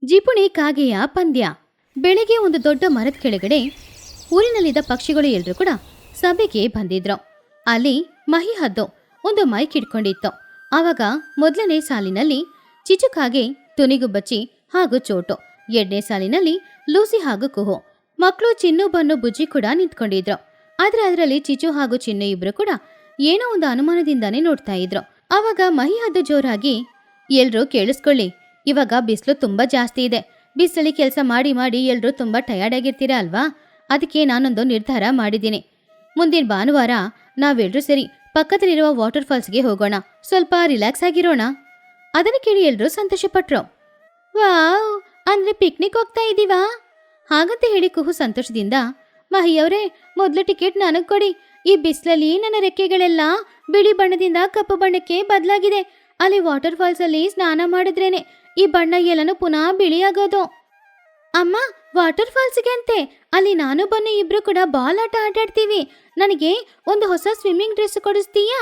ಜಿಪುಣಿ ಕಾಗೆಯ ಪಂದ್ಯ. ಬೆಳಿಗ್ಗೆ ಒಂದು ದೊಡ್ಡ ಮರದ ಕೆಳಗಡೆ ಊರಿನಲ್ಲಿದ್ದ ಪಕ್ಷಿಗಳು ಎಲ್ಲರೂ ಕೂಡ ಸಭೆಗೆ ಬಂದಿದ್ರು. ಅಲ್ಲಿ ಮಹಿ ಹದ್ದು ಒಂದು ಮೈಕ್ ಹಿಡ್ಕೊಂಡಿತ್ತು. ಆವಾಗ ಮೊದಲನೇ ಸಾಲಿನಲ್ಲಿ ಚಿಚುಕಾಗೆ, ತುನಿಗುಬ್ಬಚ್ಚಿ ಹಾಗೂ ಚೋಟು, ಎರಡನೇ ಸಾಲಿನಲ್ಲಿ ಲೂಸಿ ಹಾಗೂ ಕುಹು, ಮಕ್ಕಳು ಚಿನ್ನು ಬನ್ನು ಬುಜ್ಜಿ ಕೂಡ ನಿಂತ್ಕೊಂಡಿದ್ರು. ಆದ್ರೆ ಅದರಲ್ಲಿ ಚಿಚು ಹಾಗೂ ಚಿನ್ನು ಇಬ್ರು ಕೂಡ ಏನೋ ಒಂದು ಅನುಮಾನದಿಂದಾನೇ ನೋಡ್ತಾ ಇದ್ರು. ಆವಾಗ ಮಹಿ ಹದ್ದು ಜೋರಾಗಿ, ಎಲ್ರೂ ಕೇಳಿಸ್ಕೊಳ್ಳಿ, ಇವಾಗ ಬಿಸಿಲು ತುಂಬಾ ಜಾಸ್ತಿ ಇದೆ. ಬಿಸಿಲಲ್ಲಿ ಕೆಲಸ ಮಾಡಿ ಮಾಡಿ ಎಲ್ರೂ ತುಂಬಾ ಟಯರ್ಡ್ ಆಗಿರ್ತೀರಾ ಅಲ್ವಾ? ಅದಕ್ಕೆ ನಾನೊಂದು ನಿರ್ಧಾರ ಮಾಡಿದ್ದೀನಿ. ಮುಂದಿನ ಭಾನುವಾರ ನಾವೆಲ್ಲರೂ ಸೇರಿ ಪಕ್ಕದಲ್ಲಿರುವ ವಾಟರ್ ಫಾಲ್ಸ್ಗೆ ಹೋಗೋಣ, ಸ್ವಲ್ಪ ರಿಲ್ಯಾಕ್ಸ್ ಆಗಿರೋಣ. ಅದನ್ನು ಕೇಳಿ ಎಲ್ರೂ ಸಂತೋಷಪಟ್ರು. ವಾವ್, ಅಂದ್ರೆ ಪಿಕ್ನಿಕ್ ಹೋಗ್ತಾ ಇದ್ದೀವಾ? ಹಾಗಂತ ಹೇಳಿ ಕುಹು ಸಂತೋಷದಿಂದ, ಮಹಿಯವರೇ, ಮೊದಲು ಟಿಕೆಟ್ ನನಗೆ ಕೊಡಿ. ಈ ಬಿಸಿಲಲ್ಲಿ ನನ್ನ ರೆಕ್ಕೆಗಳೆಲ್ಲ ಬಿಳಿ ಬಣ್ಣದಿಂದ ಕಪ್ಪು ಬಣ್ಣಕ್ಕೆ ಬದಲಾಗಿದೆ. ಅಲ್ಲಿ ವಾಟರ್ ಫಾಲ್ಸ್ ಅಲ್ಲಿ ಸ್ನಾನ ಮಾಡಿದ್ರೇನೆ ಈ ಬಣ್ಣ ಎಲ್ಲನೂ ಪುನಃ ಬಿಳಿಯಾಗೋದು. ಅಮ್ಮ, ವಾಟರ್ ಫಾಲ್ಸ್ಗೆ ಅಂತೆ ಅಲ್ಲಿ ನಾನು ಬನ್ನು ಇಬ್ರು ಕೂಡ ಬಾಲ್ ಆಟ ಆಟಾಡ್ತೀವಿ. ನನಗೆ ಒಂದು ಹೊಸ ಸ್ವಿಮ್ಮಿಂಗ್ ಡ್ರೆಸ್ ಕೊಡಿಸ್ತೀಯಾ?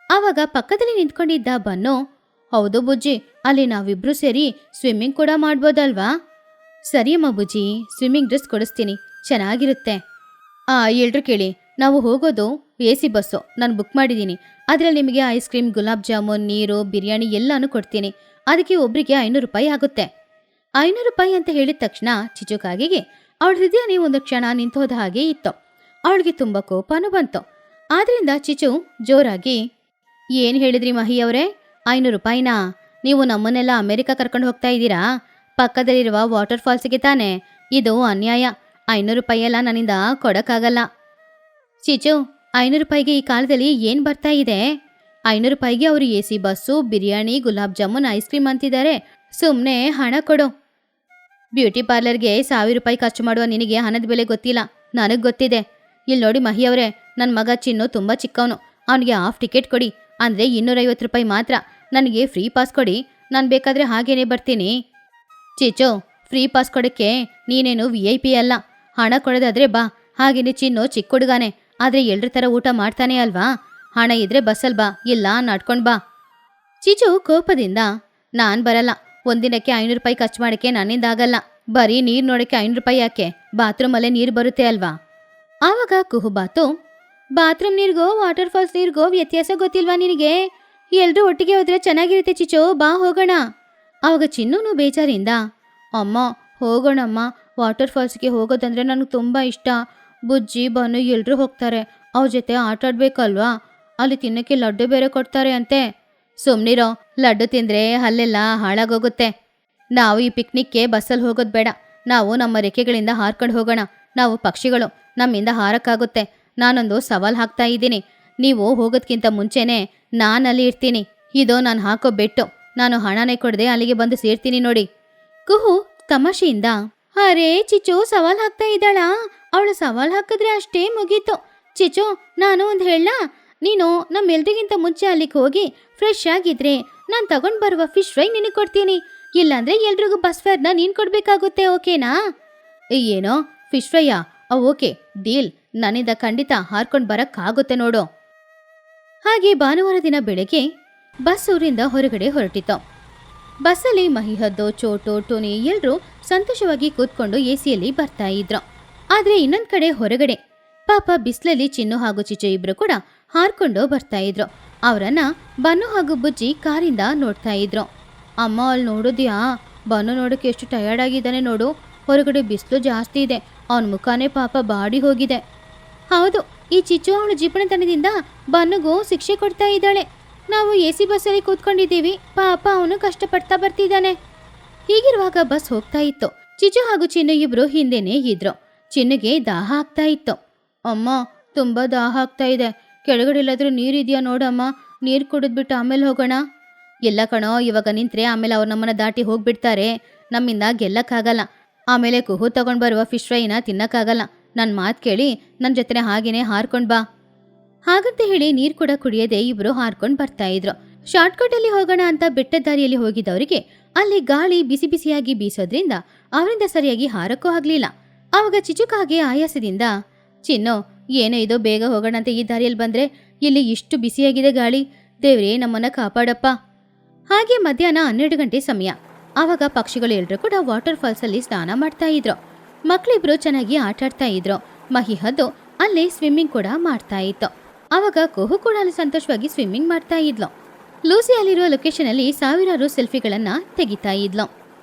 ಆವಾಗ ಪಕ್ಕದಲ್ಲಿ ನಿಂತ್ಕೊಂಡಿದ್ದ ಬನ್ನು, ಹೌದು ಬುಜ್ಜಿ, ಅಲ್ಲಿ ನಾವಿಬ್ರು ಸೇರಿ ಸ್ವಿಮ್ಮಿಂಗ್ ಕೂಡ ಮಾಡ್ಬೋದಲ್ವಾ? ಸರಿಯಮ್ಮ ಬುಜ್ಜಿ, ಸ್ವಿಮ್ಮಿಂಗ್ ಡ್ರೆಸ್ ಕೊಡಿಸ್ತೀನಿ, ಚೆನ್ನಾಗಿರುತ್ತೆ. ಎಲ್ರು ಕೇಳಿ, ನಾವು ಹೋಗೋದು AC ಬಸ್ಸು, ನಾನು ಬುಕ್ ಮಾಡಿದ್ದೀನಿ. ಅದರಲ್ಲಿ ನಿಮಗೆ ಐಸ್ ಕ್ರೀಮ್, ಗುಲಾಬ್ ಜಾಮೂನ್, ನೀರು, ಬಿರಿಯಾನಿ ಎಲ್ಲಾನು ಕೊಡ್ತೀನಿ. ಅದಕ್ಕೆ ಒಬ್ರಿಗೆ 500 ರೂಪಾಯಿ ಆಗುತ್ತೆ. 500 ರೂಪಾಯಿ ಅಂತ ಹೇಳಿದ ತಕ್ಷಣ ಚಿಚುಕಾಗೆಗೆ ಅವಳ ಹೃದಯನೇ ಒಂದು ಕ್ಷಣ ನಿಂತೋದ ಹಾಗೆ ಇತ್ತು. ಅವಳಿಗೆ ತುಂಬ ಕೋಪನೂ ಬಂತು. ಆದ್ರಿಂದ ಚಿಚು ಜೋರಾಗಿ, ಏನು ಹೇಳಿದ್ರಿ ಮಹಿಯವರೇ? 500 ರೂಪಾಯಿನಾ? ನೀವು ನಮ್ಮನ್ನೆಲ್ಲ ಅಮೆರಿಕ ಕರ್ಕೊಂಡು ಹೋಗ್ತಾ ಇದ್ದೀರಾ? ಪಕ್ಕದಲ್ಲಿರುವ ವಾಟರ್ ಫಾಲ್ಸ್ಗೆ ತಾನೆ? ಇದು ಅನ್ಯಾಯ. 500 ರೂಪಾಯಿ ಎಲ್ಲ ನನ್ನಿಂದ ಕೊಡೋಕ್ಕಾಗಲ್ಲ. ಚಿಚು, 500 ರೂಪಾಯಿಗೆ ಈ ಕಾಲದಲ್ಲಿ ಏನು ಬರ್ತಾ ಇದೆ? 500 ರೂಪಾಯಿಗೆ ಅವರು AC bus, biryani, gulab jamun, ice cream ಅಂತಿದ್ದಾರೆ. ಸುಮ್ಮನೆ ಹಣ ಕೊಡು. ಬ್ಯೂಟಿ ಪಾರ್ಲರ್ಗೆ 1000 ರೂಪಾಯಿ ಖರ್ಚು ಮಾಡುವ ನಿನಗೆ ಹಣದ ಬೆಲೆ ಗೊತ್ತಿಲ್ಲ, ನನಗೆ ಗೊತ್ತಿದೆ. ಇಲ್ಲಿ ನೋಡಿ ಮಹಿಯವರೇ, ನನ್ನ ಮಗ ಚಿನ್ನು ತುಂಬ ಚಿಕ್ಕವನು, ಅವನಿಗೆ ಹಾಫ್ ಟಿಕೆಟ್ ಕೊಡಿ, ಅಂದರೆ 250 ರೂಪಾಯಿ ಮಾತ್ರ. ನನಗೆ ಫ್ರೀ ಪಾಸ್ ಕೊಡಿ, ನಾನು ಬೇಕಾದರೆ ಹಾಗೇನೆ ಬರ್ತೀನಿ. ಚಿಚು, ಫ್ರೀ ಪಾಸ್ ಕೊಡೋಕ್ಕೆ ನೀನೇನು VIP ಅಲ್ಲ. ಹಣ ಕೊಡೋದಾದ್ರೆ ಬಾ. ಹಾಗೇನೆ ಚಿನ್ನು ಚಿಕ್ಕ ಹುಡುಗಾನೆ, ಆದರೆ ಎಲ್ರ ಥರ ಊಟ ಮಾಡ್ತಾನೆ ಅಲ್ವಾ? ಹಣ ಇದ್ರೆ ಬಸ್ಸಲ್ಲಿ ಬಾ, ಇಲ್ಲ ನಡ್ಕೊಂಡು ಬಾ. ಚಿಚು ಕೋಪದಿಂದ, ನಾನು ಬರಲ್ಲ. ಒಂದಿನಕ್ಕೆ 500 ರೂಪಾಯಿ ಖರ್ಚು ಮಾಡೋಕ್ಕೆ ನನ್ನಿಂದ ಆಗಲ್ಲ. ಬರೀ ನೀರು ನೋಡೋಕ್ಕೆ 500 ರೂಪಾಯಿ ಯಾಕೆ? ಬಾತ್ರೂಮಲ್ಲೇ ನೀರು ಬರುತ್ತೆ ಅಲ್ವಾ? ಆವಾಗ ಕುಹುಬಾತು, ಬಾತ್ರೂಮ್ ನೀರಿಗೋ ವಾಟರ್ ಫಾಲ್ಸ್ ನೀರಿಗೋ ವ್ಯತ್ಯಾಸ ಗೊತ್ತಿಲ್ವಾ ನಿನಗೆ? ಎಲ್ರೂ ಒಟ್ಟಿಗೆ ಹೋದ್ರೆ ಚೆನ್ನಾಗಿರುತ್ತೆ ಚಿಚು, ಬಾ ಹೋಗೋಣ. ಆವಾಗ ಚಿನ್ನೂನು ಬೇಜಾರಿಂದ, ಅಮ್ಮ ಹೋಗೋಣಮ್ಮ, ವಾಟರ್ ಫಾಲ್ಸ್ಗೆ ಹೋಗೋದಂದ್ರೆ ನನಗೆ ತುಂಬ ಇಷ್ಟ. ಬುಜ್ಜಿ ಬನ್ನು ಎಲ್ಲರೂ ಹೋಗ್ತಾರೆ, ಅವ್ರ ಜೊತೆ ಆಟ ಆಡ್ಬೇಕಲ್ವಾ? ಅಲ್ಲಿ ತಿನ್ನೋಕ್ಕೆ ಲಡ್ಡು ಬೇರೆ ಕೊಡ್ತಾರೆ ಅಂತೆ. ಸುಮ್ಮನಿರೋ, ಲಡ್ಡು ತಿಂದರೆ ಹಲ್ಲೆಲ್ಲ ಹಾಳಾಗೋಗುತ್ತೆ. ನಾವು ಈ ಪಿಕ್ನಿಕ್ಗೆ ಬಸ್ಸಲ್ಲಿ ಹೋಗೋದು ಬೇಡ, ನಾವು ನಮ್ಮ ರೆಕ್ಕೆಗಳಿಂದ ಹಾರ್ಕೊಂಡು ಹೋಗೋಣ. ನಾವು ಪಕ್ಷಿಗಳು, ನಮ್ಮಿಂದ ಹಾರಕ್ಕಾಗುತ್ತೆ. ನಾನೊಂದು ಸವಾಲು ಹಾಕ್ತಾ ಇದ್ದೀನಿ. ನೀವು ಹೋಗೋದಕ್ಕಿಂತ ಮುಂಚೆನೇ ನಾನಲ್ಲಿ ಇರ್ತೀನಿ. ಇದು ನಾನು ಹಾಕೋ ಬೆಟ್ಟು. ನಾನು ಹಣನೇ ಕೊಡದೆ ಅಲ್ಲಿಗೆ ಬಂದು ಸೇರ್ತೀನಿ ನೋಡಿ. ಕುಹು ತಮಾಷೆಯಿಂದ, ಅರೇ ಚಿಚು ಸವಾಲು ಹಾಕ್ತಾ ಇದ್ದಾಳಾ? ಅವಳು ಸವಾಲು ಹಾಕಿದ್ರೆ ಅಷ್ಟೇ ಮುಗೀತು. ಚಿಚು, ನಾನು ಒಂದು ಹೇಳ, ನೀನು ನಮ್ಮೆಲ್ರಿಗಿಂತ ಮುಂಚೆ ಅಲ್ಲಿಗೆ ಹೋಗಿ ಫ್ರೆಶ್ ಆಗಿದ್ರೆ ನಾನು ತಗೊಂಡು ಬರುವ ಫಿಶ್ ಫ್ರೈ ನಿನಗೆ ಕೊಡ್ತೀನಿ. ಇಲ್ಲಾಂದ್ರೆ ಎಲ್ರಿಗೂ ಬಸ್ ಫೇರ್ನ ನೀನು ಕೊಡಬೇಕಾಗುತ್ತೆ, ಓಕೆನಾ? ಏನೋ ಫಿಶ್ ಫ್ರೈಯಾ? Okay, deal. ನನ್ನಿಂದ ಖಂಡಿತ ಹಾರ್ಕೊಂಡು ಬರೋಕ್ಕಾಗುತ್ತೆ ನೋಡು. ಹಾಗೆ ಭಾನುವಾರ ದಿನ ಬೆಳಗ್ಗೆ ಬಸ್ ಊರಿಂದ ಹೊರಗಡೆ ಹೊರಟಿತ್ತು. ಬಸ್ಸಲ್ಲಿ ಮಹಿಹದ್ದು, ಚೋಟು, ಟೋನಿ ಎಲ್ಲರೂ ಸಂತೋಷವಾಗಿ ಕೂತ್ಕೊಂಡು AC ಬರ್ತಾ ಇದ್ರು. ಆದ್ರೆ ಇನ್ನೊಂದ್ ಕಡೆ ಹೊರಗಡೆ ಪಾಪ ಬಿಸಿಲಲ್ಲಿ ಚಿನ್ನು ಹಾಗೂ ಚಿಚು ಇಬ್ರು ಕೂಡ ಹಾರ್ಕೊಂಡು ಬರ್ತಾ ಇದ್ರು. ಅವರನ್ನ ಬನ್ನು ಹಾಗೂ ಬುಜ್ಜಿ ಕಾರಿಂದ ನೋಡ್ತಾ ಇದ್ರು. ಅಮ್ಮ, ಅಲ್ಲಿ ನೋಡಿದ್ಯಾ? ಬನ್ನು ನೋಡೋಕೆ ಎಷ್ಟು ಟಯರ್ಡ್ ಆಗಿದ್ದಾನೆ ನೋಡು. ಹೊರಗಡೆ ಬಿಸಿಲು ಜಾಸ್ತಿ ಇದೆ, ಅವನ ಮುಖಾನೇ ಪಾಪ ಬಾಡಿ ಹೋಗಿದೆ. ಹೌದು, ಈ ಚಿಚ್ಚು ಅವಳು ಜಿಪಣತನದಿಂದ ಬನ್ನುಗೂ ಶಿಕ್ಷೆ ಕೊಡ್ತಾ ಇದ್ದಾಳೆ. ನಾವು AC ಬಸ್ಸಲ್ಲಿ ಕೂತ್ಕೊಂಡಿದ್ದೀವಿ, ಪಾಪ ಅವನು ಕಷ್ಟಪಡ್ತಾ ಬರ್ತಿದ್ದಾನೆ. ಹೀಗಿರುವಾಗ ಬಸ್ ಹೋಗ್ತಾ ಇತ್ತು. ಚಿಚ್ಚು ಹಾಗೂ ಚಿನ್ನು ಇಬ್ರು ಹಿಂದೆನೇ ಇದ್ರು. ಚಿನ್ನುಗೆ ದಾಹ ಆಗ್ತಾ ಇತ್ತು. ಅಮ್ಮ, ತುಂಬ ದಾಹ ಆಗ್ತಾ ಇದೆ, ಕೆಳಗಡೆ ಎಲ್ಲಾದ್ರೂ ನೀರಿದೆಯಾ ನೋಡಮ್ಮ, ನೀರು ಕುಡಿದ್ಬಿಟ್ಟು ಆಮೇಲೆ ಹೋಗೋಣ. ಎಲ್ಲ ಕಣೋ, ಇವಾಗ ನಿಂತ್ರೆ ಆಮೇಲೆ ಅವ್ರು ನಮ್ಮನ್ನ ದಾಟಿ ಹೋಗ್ಬಿಡ್ತಾರೆ, ನಮ್ಮಿಂದ ಗೆಲ್ಲಕ್ಕಾಗಲ್ಲ. ಆಮೇಲೆ ಕುಹು ತಗೊಂಡು ಬರುವ ಫಿಶ್ ಫ್ರೈನ ತಿನ್ನಕ್ಕಾಗಲ್ಲ. ನನ್ನ ಮಾತು ಕೇಳಿ ನನ್ನ ಜೊತೆ ಹಾಗೇನೆ ಹಾರ್ಕೊಂಡು ಬಾ. ಹಾಗಂತ ಹೇಳಿ ನೀರು ಕೂಡ ಕುಡಿಯದೆ ಇಬ್ರು ಹಾರ್ಕೊಂಡು ಬರ್ತಾ ಇದ್ರು. ಶಾರ್ಟ್ಕಟ್ ಅಲ್ಲಿ ಹೋಗೋಣ ಅಂತ ಬೆಟ್ಟದ ದಾರಿಯಲ್ಲಿ ಹೋಗಿದ್ದವರಿಗೆ ಅಲ್ಲಿ ಗಾಳಿ ಬಿಸಿ ಬಿಸಿಯಾಗಿ ಬೀಸೋದ್ರಿಂದ ಅವರಿಂದ ಸರಿಯಾಗಿ ಹಾರಕ್ಕೂ ಆಗ್ಲಿಲ್ಲ. ಆವಾಗ ಚಿಚುಕಾಗೆ ಆಯಾಸದಿಂದ, ಚಿನ್ನು, ಏನೋ ಇದು, ಬೇಗ ಹೋಗೋಣ ಅಂತ ಈ ದಾರಿಯಲ್ಲಿ ಬಂದ್ರೆ ಇಲ್ಲಿ ಇಷ್ಟು ಬಿಸಿಯಾಗಿದೆ ಗಾಳಿ, ದೇವ್ರೇ ನಮ್ಮನ್ನ ಕಾಪಾಡಪ್ಪ. ಹಾಗೆ ಮಧ್ಯಾಹ್ನ 12 ಗಂಟೆ ಸಮಯ. ಆವಾಗ ಪಕ್ಷಿಗಳು ಎಲ್ರೂ ಕೂಡ ವಾಟರ್ ಫಾಲ್ಸ್ ಅಲ್ಲಿ ಸ್ನಾನ ಮಾಡ್ತಾ ಇದ್ರು. ಮಕ್ಳಿಬ್ರು ಚೆನ್ನಾಗಿ ಆಟ ಆಡ್ತಾ ಇದ್ರು. ಮಹಿ ಹದ್ದು ಅಲ್ಲೇ ಸ್ವಿಮ್ಮಿಂಗ್ ಕೂಡ ಮಾಡ್ತಾ ಇತ್ತು. ಆವಾಗ ಕುಹು ಕೂಡ ಅಲ್ಲಿ ಸಂತೋಷವಾಗಿ ಸ್ವಿಮ್ಮಿಂಗ್ ಮಾಡ್ತಾ ಇದ್ಲು. ಲೂಸಿ ಅಲ್ಲಿರುವ ಲೊಕೇಶನ್ ಅಲ್ಲಿ ಸಾವಿರಾರು ಸೆಲ್ಫಿಗಳನ್ನ ತೆಗಿತಾ ಇದ್ಲು.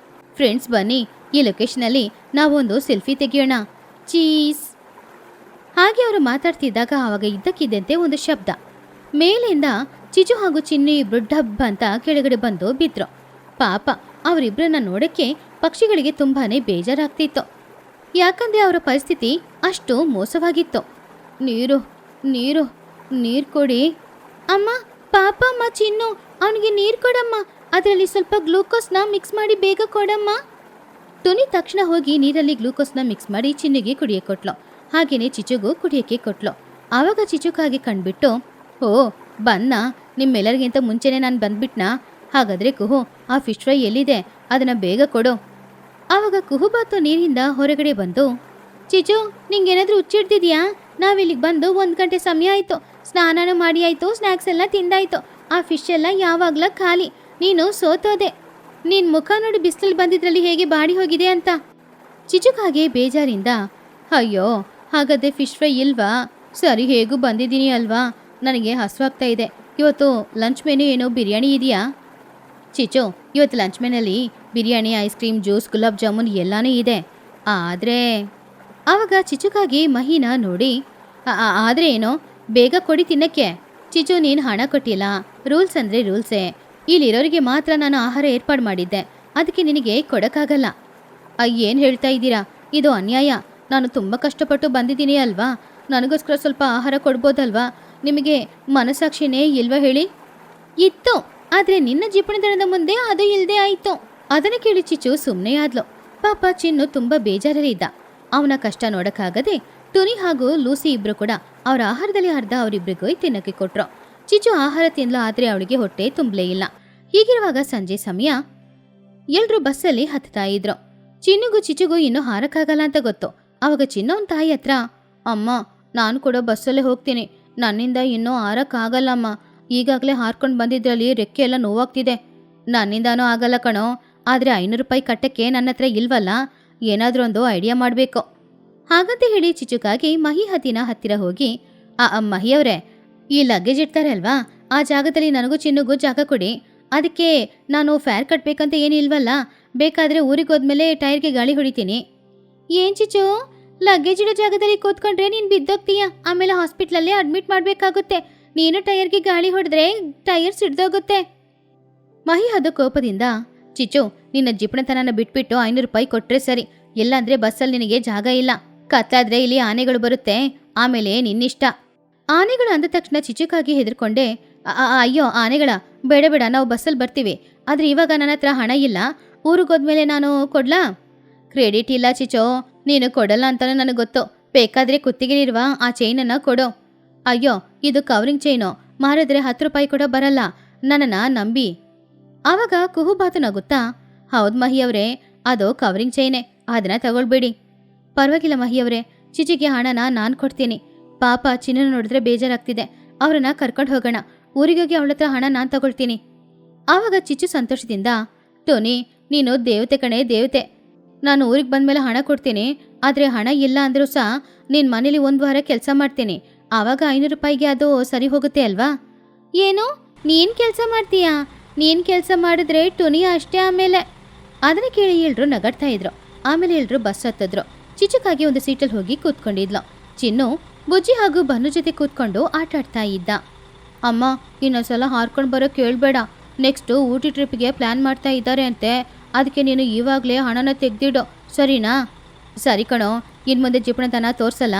ಫ್ರೆಂಡ್ಸ್ ಬನ್ನಿ, ಈ ಲೊಕೇಶನ್ ಅಲ್ಲಿ ನಾವೊಂದು ಸೆಲ್ಫಿ ತೆಗಿಯೋಣ, ಚೀಸ್. ಹಾಗೆ ಅವರು ಮಾತಾಡ್ತಿದ್ದಾಗ ಆವಾಗ ಇದ್ದಕ್ಕಿದ್ದಂತೆ ಒಂದು ಶಬ್ದ. ಮೇಲಿಂದ ಚಿಚು ಹಾಗೂ ಚಿನ್ನು ಇಬ್ರು ಡಬ್ ಅಂತ ಕೆಳಗಡೆ ಬಂದು ಬಿದ್ರು. ಪಾಪ ಅವರಿಬ್ಬರನ್ನ ನೋಡಕ್ಕೆ ಪಕ್ಷಿಗಳಿಗೆ ತುಂಬಾನೇ ಬೇಜಾರಾಗ್ತಿತ್ತು. ಯಾಕಂದ್ರೆ ಅವರ ಪರಿಸ್ಥಿತಿ ಅಷ್ಟು ಮೋಸವಾಗಿತ್ತು. ನೀರು ನೀರು ನೀರು ಕೊಡಿ ಅಮ್ಮ. ಪಾಪ ಅಮ್ಮ ಚಿನ್ನು, ಅವನಿಗೆ ನೀರು ಕೊಡಮ್ಮ. ಅದರಲ್ಲಿ ಸ್ವಲ್ಪ ಗ್ಲೂಕೋಸ್ನ ಮಿಕ್ಸ್ ಮಾಡಿ ಬೇಗ ಕೊಡಮ್ಮ. ಟುನಿ ತಕ್ಷಣ ಹೋಗಿ ನೀರಲ್ಲಿ ಗ್ಲೂಕೋಸ್ನ ಮಿಕ್ಸ್ ಮಾಡಿ ಚಿನ್ನಿಗೆ ಕುಡಿಯಕ್ಕೆ ಕೊಟ್ಲು. ಹಾಗೇನೆ ಚಿಚುಗೂ ಕುಡಿಯಕ್ಕೆ ಕೊಟ್ಲು. ಆವಾಗ ಚಿಚುಕಾಗಿ ಕಂಡ್ಬಿಟ್ಟು, ಓ ಬನ್ನ, ನಿಮ್ಮೆಲ್ಲರಿಗಿಂತ ಮುಂಚೆನೆ ನಾನು ಬಂದ್ಬಿಟ್ನಾ? ಹಾಗಾದ್ರೆ ಕುಹು, ಆ ಫಿಶ್ ಫ್ರೈ ಎಲ್ಲಿದೆ? ಅದನ್ನ ಬೇಗ ಕೊಡು. ಆವಾಗ ಕುಹುಬಾತು ನೀರಿಂದ ಹೊರಗಡೆ ಬಂದು, ಚಿಚು ನಿಂಗೇನಾದ್ರೂ ಹುಚ್ಚಿಡ್ತಿದ್ಯಾ? ನಾವಿಲ್ಲಿಗೆ ಬಂದು 1 ಗಂಟೆ ಸಮಯ ಆಯ್ತು. ಸ್ನಾನನೂ ಮಾಡಿ ಆಯ್ತು, ಸ್ನ್ಯಾಕ್ಸ್ ಎಲ್ಲ ತಿಂದಾಯ್ತು. ಆ ಫಿಶ್ ಎಲ್ಲ ಯಾವಾಗ್ಲ ಖಾಲಿ. ನೀನು ಸೋತೋದೆ. ನಿನ್ ಮುಖ ನೋಡಿ ಬಿಸಿಲಲ್ಲಿ ಬಂದಿದ್ರಲ್ಲಿ ಹೇಗೆ ಬಾಡಿ ಹೋಗಿದೆ ಅಂತ. ಚಿಚುಕಾಗೆ ಬೇಜಾರಿಂದ, ಅಯ್ಯೋ ಹಾಗಾದ್ರೆ ಫಿಶ್ ಫ್ರೈ ಇಲ್ವಾ? ಸರಿ, ಹೇಗೂ ಬಂದಿದ್ದೀನಿ ಅಲ್ವಾ, ನನಗೆ ಹಸುವಾಗ್ತಾ ಇದೆ. ಇವತ್ತು ಲಂಚ್ ಮೆನು ಏನೋ ಬಿರಿಯಾನಿ ಇದೆಯಾ? ಚಿಚು, ಇವತ್ತು ಲಂಚ್ ಮೆನಲ್ಲಿ biryani, ice cream, juice, gulab jamun ಎಲ್ಲಾನು ಇದೆ. ಆದರೆ ಆವಾಗ ಚಿಚುಕಾಗಿ ಮಹಿನ ನೋಡಿ, ಆದರೆ ಏನೋ, ಬೇಗ ಕೊಡಿ ತಿನ್ನಕ್ಕೆ. ಚಿಚು, ನೀನು ಹಣ ಕೊಟ್ಟಿಲ್ಲ. ರೂಲ್ಸ್ ಅಂದರೆ ರೂಲ್ಸೇ. ಇಲ್ಲಿರೋರಿಗೆ ಮಾತ್ರ ನಾನು ಆಹಾರ ಏರ್ಪಾಡು ಮಾಡಿದ್ದೆ, ಅದಕ್ಕೆ ನಿನಗೆ ಕೊಡೋಕ್ಕಾಗಲ್ಲ. ಏನು ಹೇಳ್ತಾ ಇದ್ದೀರಾ? ಇದು ಅನ್ಯಾಯ. ನಾನು ತುಂಬ ಕಷ್ಟಪಟ್ಟು ಬಂದಿದ್ದೀನಿ ಅಲ್ವಾ, ನನಗೋಸ್ಕರ ಸ್ವಲ್ಪ ಆಹಾರ ಕೊಡ್ಬೋದಲ್ವಾ? ನಿಮಗೆ ಮನಸ್ಸಾಕ್ಷಿನೇ ಇಲ್ವಾ ಹೇಳಿ? ಇತ್ತು, ಆದರೆ ನಿನ್ನ ಜಿಪಣತನದ ಮುಂದೆ ಅದು ಇಲ್ಲದೆ ಆಯಿತು. ಅದನ್ನು ಕೇಳಿ ಚಿಚು ಸುಮ್ಮನೆ ಆದ್ಲು. ಪಾಪ ಚಿನ್ನು ತುಂಬ ಬೇಜಾರಲ್ಲಿ ಇದ್ದ. ಅವನ ಕಷ್ಟ ನೋಡೋಕ್ಕಾಗದೆ ಟುನಿ ಹಾಗೂ ಲೂಸಿ ಇಬ್ರು ಕೂಡ ಅವರ ಆಹಾರದಲ್ಲಿ ಅರ್ಧ ಅವರಿಬ್ರಿಗೂ ತಿನ್ನಕ್ಕೆ ಕೊಟ್ರು. ಚಿಚು ಆಹಾರ ತಿನ್ನಲು, ಆದರೆ ಅವಳಿಗೆ ಹೊಟ್ಟೆ ತುಂಬಲೇ ಇಲ್ಲ. ಹೀಗಿರುವಾಗ ಸಂಜೆ ಸಮಯ. ಎಲ್ರೂ ಬಸ್ಸಲ್ಲಿ ಹತ್ತಾ ಇದ್ರು. ಚಿನ್ನುಗೂ ಚಿಚುಗೂ ಇನ್ನೂ ಹಾರಕ್ಕಾಗಲ್ಲ ಅಂತ ಗೊತ್ತು. ಅವಾಗ ಚಿನ್ನವನ ತಾಯಿ ಹತ್ರ, ಅಮ್ಮ ನಾನು ಕೂಡ ಬಸ್ಸಲ್ಲೇ ಹೋಗ್ತೀನಿ, ನನ್ನಿಂದ ಇನ್ನೂ ಹಾರಕ್ಕಾಗಲ್ಲಮ್ಮ. ಈಗಾಗಲೇ ಹಾರ್ಕೊಂಡು ಬಂದಿದ್ರಲ್ಲಿ ರೆಕ್ಕೆ ಎಲ್ಲ ನೋವಾಗ್ತಿದೆ. ನನ್ನಿಂದಾನೂ ಆಗಲ್ಲ ಕಣೋ, ಆದರೆ 500 ರೂಪಾಯಿ ಕಟ್ಟಕ್ಕೆ ನನ್ನ ಹತ್ರ ಇಲ್ವಲ್ಲ, ಏನಾದರೂ ಒಂದು ಐಡಿಯಾ ಮಾಡಬೇಕು. ಹಾಗಂತ ಹೇಳಿ ಚಿಚುಕಾಗಿ ಮಹಿ ಹತ್ತಿನ ಹತ್ತಿರ ಹೋಗಿ, ಮಹಿಯವರೇ, ಈ ಲಗೇಜ್ ಇಡ್ತಾರೆ ಅಲ್ವಾ, ಆ ಜಾಗದಲ್ಲಿ ನನಗೂ ಚಿನ್ನುಗೂ ಜಾಗ ಕೊಡಿ. ಅದಕ್ಕೆ ನಾನು ಫೇರ್ ಕಟ್ಟಬೇಕಂತ ಏನಿಲ್ವಲ್ಲ, ಬೇಕಾದರೆ ಊರಿಗೆ ಹೋದ್ಮೇಲೆ ಟೈರ್ಗೆ ಗಾಳಿ ಹೊಡಿತೀನಿ. ಏನು ಚಿಚು, ಲಗೇಜ್ ಇಡೋ ಜಾಗದಲ್ಲಿ ಕೂತ್ಕೊಂಡ್ರೆ ನೀನು ಬಿದ್ದೋಗ್ತೀಯ, ಆಮೇಲೆ ಹಾಸ್ಪಿಟ್ಲಲ್ಲೇ ಅಡ್ಮಿಟ್ ಮಾಡಬೇಕಾಗುತ್ತೆ. ನೀನು ಟೈರ್ಗೆ ಗಾಳಿ ಹೊಡೆದ್ರೆ ಟೈರ್ ಸಿಡ್ದೋಗುತ್ತೆ. ಮಹಿ ಅದು ಕೋಪದಿಂದ, ಚಿಚು ನಿನ್ನ ಜಿಪಣತನನ ಬಿಟ್ಬಿಟ್ಟು 500 ರೂಪಾಯಿ ಕೊಟ್ಟರೆ ಸರಿ, ಇಲ್ಲಾಂದ್ರೆ ಬಸ್ಸಲ್ಲಿ ನಿನಗೆ ಜಾಗ ಇಲ್ಲ. ಕತ್ತಾದ್ರೆ ಇಲ್ಲಿ ಆನೆಗಳು ಬರುತ್ತೆ, ಆಮೇಲೆ ನಿನ್ನಿಷ್ಟ. ಆನೆಗಳು ಅಂದ ತಕ್ಷಣ ಚಿಚುಕಾಗಿ ಹೆದರ್ಕೊಂಡೆ, ಅಯ್ಯೋ ಆನೆಗಳ, ಬೇಡ ಬೇಡ, ನಾವು ಬಸ್ಸಲ್ಲಿ ಬರ್ತೀವಿ. ಆದರೆ ಇವಾಗ ನನ್ನ ಹತ್ರ ಹಣ ಇಲ್ಲ, ಊರಿಗೆ ಹೋದ್ಮೇಲೆ ನಾನು ಕೊಡ್ಲಾ? ಕ್ರೆಡಿಟ್ ಇಲ್ಲ ಚಿಚೋ, ನೀನು ಕೊಡಲ್ಲ ಅಂತಾನು ನನಗೆ ಗೊತ್ತು. ಬೇಕಾದರೆ ಕುತ್ತಿಗೆಲಿರುವ ಆ ಚೈನನ್ನು ಕೊಡು. ಅಯ್ಯೋ ಇದು ಕವರಿಂಗ್ ಚೈನು, ಮಾರಿದ್ರೆ 10 ರೂಪಾಯಿ ಕೂಡ ಬರಲ್ಲ, ನನ್ನನ್ನು ನಂಬಿ. ಆವಾಗ ಕುಹುಬಾತು ನಗುತ್ತಾ, ಹೌದು ಮಹಿಯವರೇ, ಅದು ಕವರಿಂಗ್ ಚೈನೆ, ಅದನ್ನ ತಗೊಳ್ಬೇಡಿ. ಪರವಾಗಿಲ್ಲ ಮಹಿಯವರೇ, ಚಿಚಿಗೆ ಹಣನ ನಾನು ಕೊಡ್ತೀನಿ. ಪಾಪ ಚಿನ್ನ ನೋಡಿದ್ರೆ ಬೇಜಾರಾಗ್ತಿದೆ, ಅವ್ರನ್ನ ಕರ್ಕೊಂಡು ಹೋಗೋಣ. ಊರಿಗೋಗಿ ಅವಳ ಹತ್ರ ಹಣ ನಾನು ತಗೊಳ್ತೀನಿ. ಆವಾಗ ಚಿಚ್ಚು ಸಂತೋಷದಿಂದ, ಟೋನಿ ನೀನು ದೇವತೆ ಕಣೆ, ದೇವತೆ. ನಾನು ಊರಿಗೆ ಬಂದಮೇಲೆ ಹಣ ಕೊಡ್ತೀನಿ, ಆದರೆ ಹಣ ಇಲ್ಲ ಅಂದರೂ ಸಹ ನಿನ್ನ ಮನೇಲಿ 1 ವಾರ ಕೆಲಸ ಮಾಡ್ತೀನಿ. ಆವಾಗ 500 ರೂಪಾಯಿಗೆ ಅದು ಸರಿ ಹೋಗುತ್ತೆ ಅಲ್ವಾ? ಏನು, ನೀನು ಕೆಲಸ ಮಾಡ್ತೀಯಾ? ನೀನು ಕೆಲಸ ಮಾಡಿದ್ರೆ ಟುನಿ ಅಷ್ಟೇ. ಆಮೇಲೆ ಅದನ್ನು ಕೇಳಿ ಎಲ್ರು ನಗಾಡ್ತಾ ಇದ್ರು. ಆಮೇಲೆ ಎಲ್ರು ಬಸ್ ಹತ್ತಿದ್ರು. ಚಿಚುಕಾಗಿ ಒಂದು ಸೀಟಲ್ಲಿ ಹೋಗಿ ಕೂತ್ಕೊಂಡಿದ್ಲು. ಚಿನ್ನು ಬುಜ್ಜಿ ಹಾಗೂ ಬನ್ನು ಜೊತೆ ಕೂತ್ಕೊಂಡು ಆಟ ಆಡ್ತಾ ಇದ್ದ. ಅಮ್ಮ ಇನ್ನೊಂದ್ಸಲ ಹಾರ್ಕೊಂಡು ಬರೋ ಕೇಳಬೇಡ, ನೆಕ್ಸ್ಟು ಊಟಿ ಟ್ರಿಪ್ಗೆ ಪ್ಲ್ಯಾನ್ ಮಾಡ್ತಾ ಇದ್ದಾರೆ ಅಂತೆ, ಅದಕ್ಕೆ ನೀನು ಇವಾಗಲೇ ಹಣನ ತೆಗೆದಿಡು, ಸರಿನಾ? ಸರಿ ಕಣೋ, ಇನ್ನು ಮುಂದೆ ಜಿಪಣತನ ತೋರಿಸಲ್ಲ.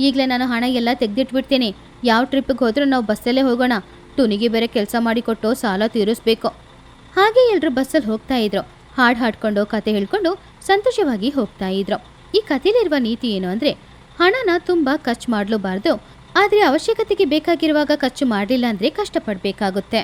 ಈಗಲೇ ನಾನು ಹಣ ಎಲ್ಲ ತೆಗೆದಿಟ್ಬಿಡ್ತೀನಿ. ಯಾವ ಟ್ರಿಪ್ಪಿಗೆ ಹೋದ್ರೂ ನಾವು ಬಸ್ಸಲ್ಲೇ ಹೋಗೋಣ. ಟುನಿಗೆ ಬೇರೆ ಕೆಲಸ ಮಾಡಿಕೊಟ್ಟು ಸಾಲ ತೀರಿಸ್ಬೇಕು. ಹಾಗೆ ಎಲ್ಲರೂ ಬಸ್ಸಲ್ಲಿ ಹೋಗ್ತಾ ಇದ್ರು. ಹಾಡು ಹಾಡ್ಕೊಂಡು ಕತೆ ಹೇಳ್ಕೊಂಡು ಸಂತೋಷವಾಗಿ ಹೋಗ್ತಾ ಇದ್ರು. ಈ ಕಥೆಯಲ್ಲಿರುವ ನೀತಿ ಏನು ಅಂದರೆ, ಹಣನ ತುಂಬ ಖರ್ಚು ಮಾಡಲೂಬಾರ್ದು, ಆದರೆ ಅವಶ್ಯಕತೆಗೆ ಬೇಕಾಗಿರುವಾಗ ಖರ್ಚು ಮಾಡಲಿಲ್ಲ ಅಂದರೆ ಕಷ್ಟಪಡಬೇಕಾಗುತ್ತೆ.